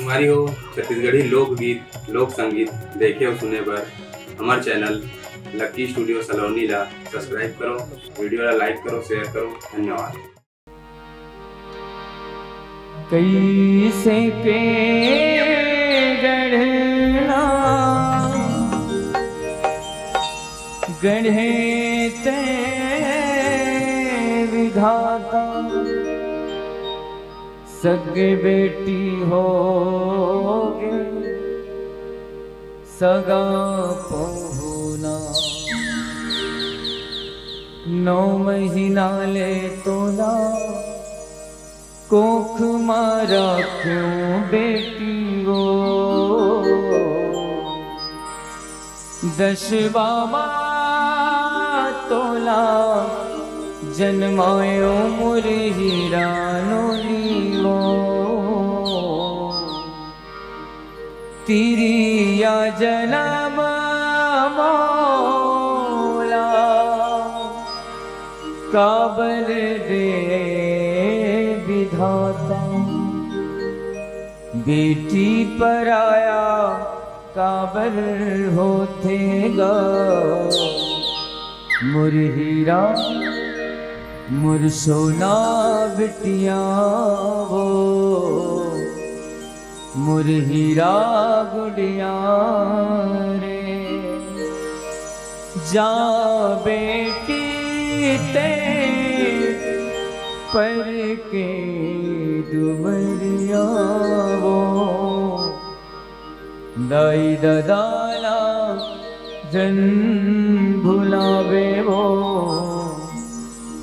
तुम्हारी हो छत्तीसगढ़ी लोकगीत लोक संगीत देखे और सुने पर हमारे चैनल लकी स्टूडियो सलोनी ला सब्सक्राइब करो, वीडियो ला लाइक करो, शेयर करो। धन्यवाद। कैसे के गढ़ना गढ़े ते विधाता, सगे बेटी होगे सगा पहुना, 9 महीना ले तोला कोख मारा क्यों बेटी वो, 10 तोला जन्मायो मुर हीरा नो, तेरी या जन्म मौला काबल दे विधाता, बेटी पर आया काबर होतेगा, मुर हीरा मुर सोना बिटिया वो, मुर हीरा गुड़िया रे, जा बेटी ते पर के दुबरिया वो, दाई ददाला जन भुलावे वो,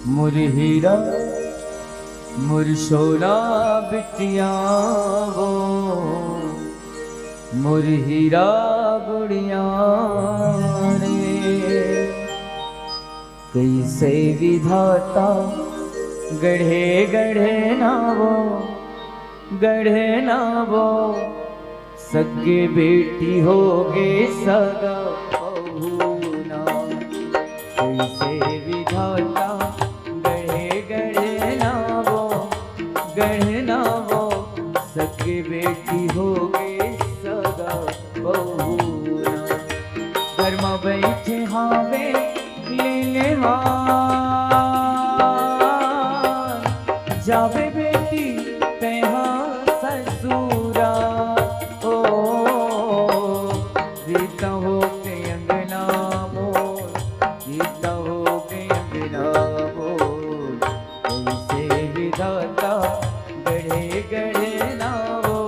मुर हीरा मुर सोना बिटिया वो, मुर हीरा गुड़िया रे, कैसे विधाता गढ़े गढ़े नावो गढ़े नावो, सगे बेटी होगे सगा पहुना, कैसे विधाता गढ़े गढ़े नावो गढ़े नावो, सगे बेटी होगे सगा पहुना, घर में बैठे हावे ले जावे बेटी तेहा ससुरा, ओ रीता हो के अंगना बोल, रीता हो के अंगना बोल, कैसे विधाता गढ़े गढ़े नावो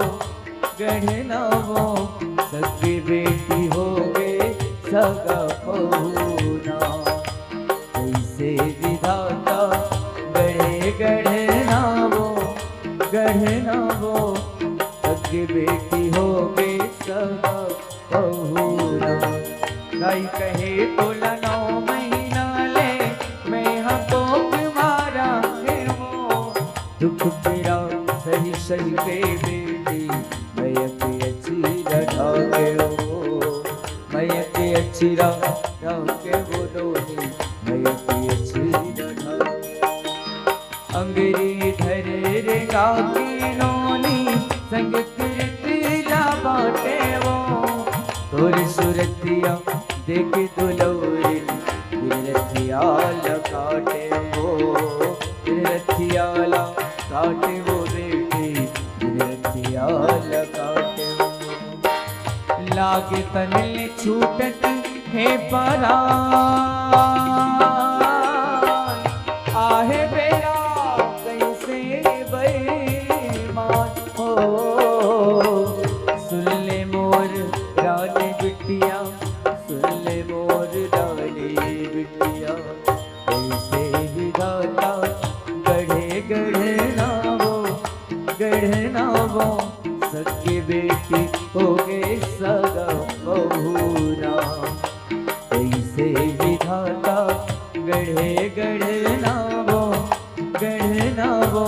गढ़े नावो, सगी बेटी हो गए सगा पहुना, कैसे विधाता गढ़े गढ़े गढ़े नावो, सगी बेटी हो गए सगा पहुना, गाई कहे तोला 9 महीना ले मैं हाँ तो तुम्हारा है वो, दुख तेरा सही सही के बेटी मैं अच्छी रखा के वो, मैं अच्छी रखा के वो दोनी मैं अच्छी रखा, अंगरी धरे रे काकी नोनी संग कीर्तिया बाटे वो, तोरी सुरतिया देख दुलौरी रथिया काटे वो, रथिया काटे वो बेटी रथिया काटे वो, लागे तने छूटत है परा आहे बेरा कैसे बेईमान हो, सुन ले मोर रानी बिटिया सुन ले मोर रानी बिटिया, कैसे विधाता गढ़े गढ़े नावो, सगी बेटी हो गए सगा पहुना, कैसे विधाता गढ़े गढ़े नावो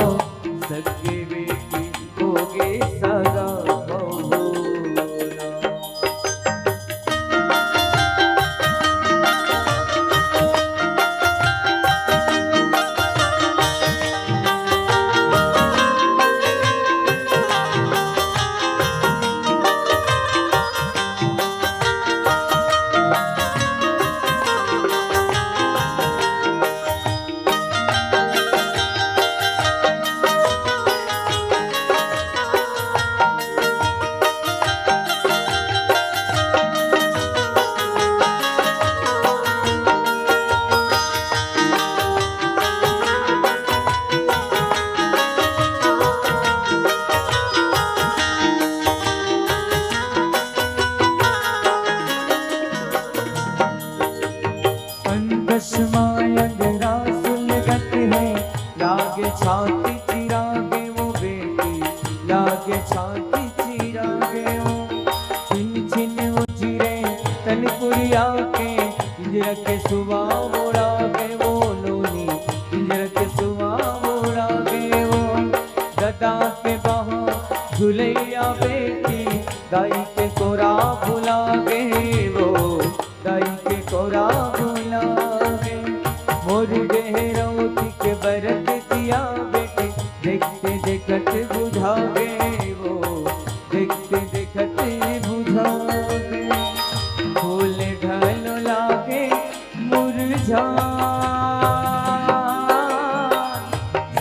सगी बेटी हो गए सगा पहुना। चश्मा अंधेरा सुलगत है, लागे छाती चिरागे वो बेटी, लागे छाती चिरागे वो। छिन छिन उजिरे तनपुरिया के, इंजर के सुबह मोड़ा गे वो लोनी, इंजर के सुबह मोड़ा गे वो। गदा के बहा झुलैया बेटी, दाई के कोरा भुला गे वो, दाई के कोरा भुला गे। मोर डेहरौती के बरत दिया बेटे, देखते देखत बुझा गे वो, देखते देखत बुझा गे। फूल ढल लागे मुरझा,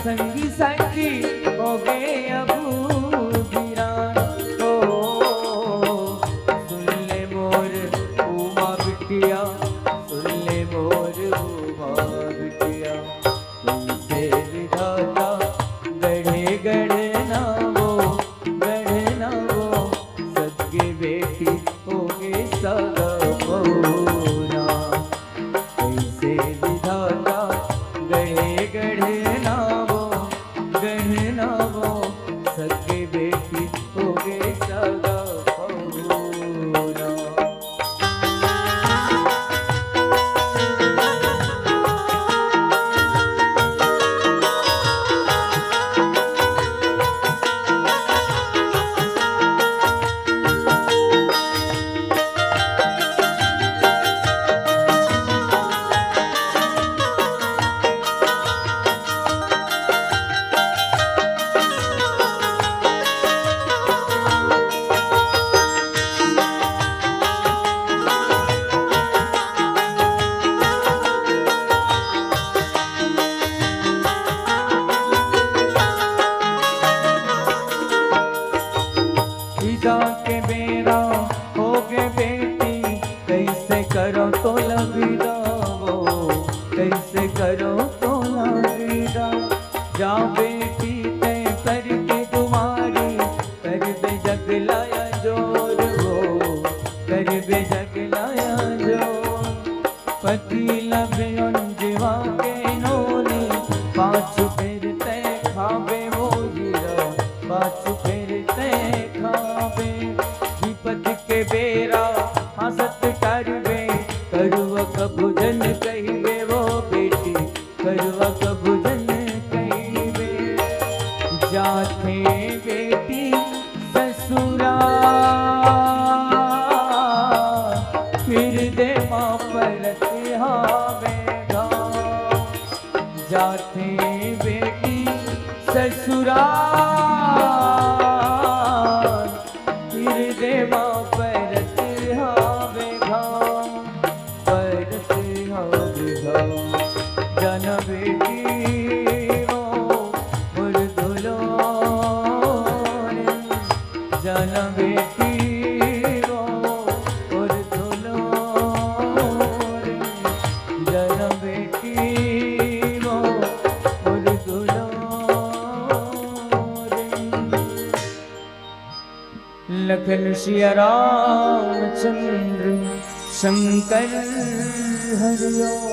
संगी संगी हो गए अब वीरान। सुन ले मोर उमा बिटिया, सुन ले मोर उमा बिटिया। तुमसे विधाता गढ़े गढ़ना वो, गढ़ना वो, सदके बेटी होगे सगा बहुना। तुमसे विधाता गढ़े गढ़ना वो, गढ़ना वो, सदके बेटी होगे सगा बहुना। ईदा के बेरा हो गे बेटी, कैसे करो तो लविदा वो, कैसे करो तो लविदा। जा बेटी तय करके तुम्हारी, कर बे जगलाया जोर वो, कर बे जगलाया जोर। पति लबे अंजवा के नोनी, पाछू फिर तय खाबे वो हीरा, पाछू फिर तय खाबे। विपद के बेरा हंसत करबे, करुआ कभुजन कहिबे वो बेटी, करुआ कभुजन कहिबे। जाथे बेटी ससुरा, फिर दे माँ परत हावेगा। जाथे बेटी ससुरा, फिर दे माँ परत हावेगा, परत हावेगा। जन बेटी वो मोर दुलार, जन बेटी वो मोर दुलार, जन बेटी वो मोर दुलार। लखन सिया रामचंद्र शंकर हरिओम।